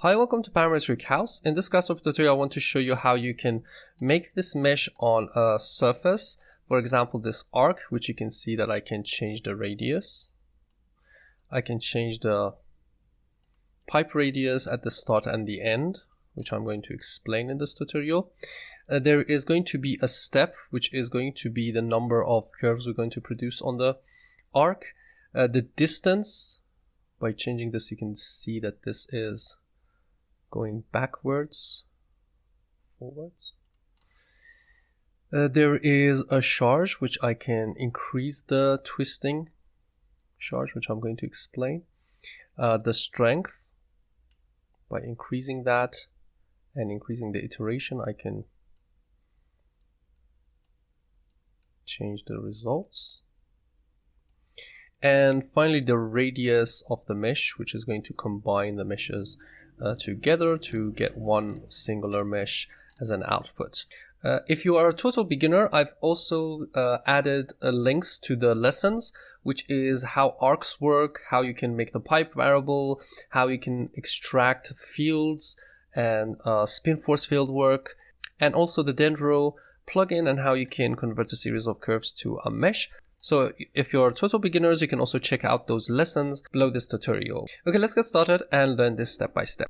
Hi, welcome to Parametric House. In this Grasshopper tutorial, I want to show you how you can make this mesh on a surface. For example, this arc, which you can see that I can change the radius. I can change the pipe radius at the start and the end, which I'm going to explain in this tutorial. There is going to be a step, which is going to be the number of curves we're going to produce on the arc. The distance, by changing this, you can see that this is going backwards, forwards. There is a charge, which I can increase the twisting charge, which I'm going to explain. The strength, by increasing that and increasing the iteration, I can change the results. And finally, the radius of the mesh, which is going to combine the meshes together to get one singular mesh as an output. If you are a total beginner, I've also added links to the lessons, which is how arcs work, how you can make the pipe variable, how you can extract fields and spin force field work, and also the Dendro plugin and how you can convert a series of curves to a mesh. So if you're total beginners, you can also check out those lessons below this tutorial. Okay, let's get started and learn this step by step.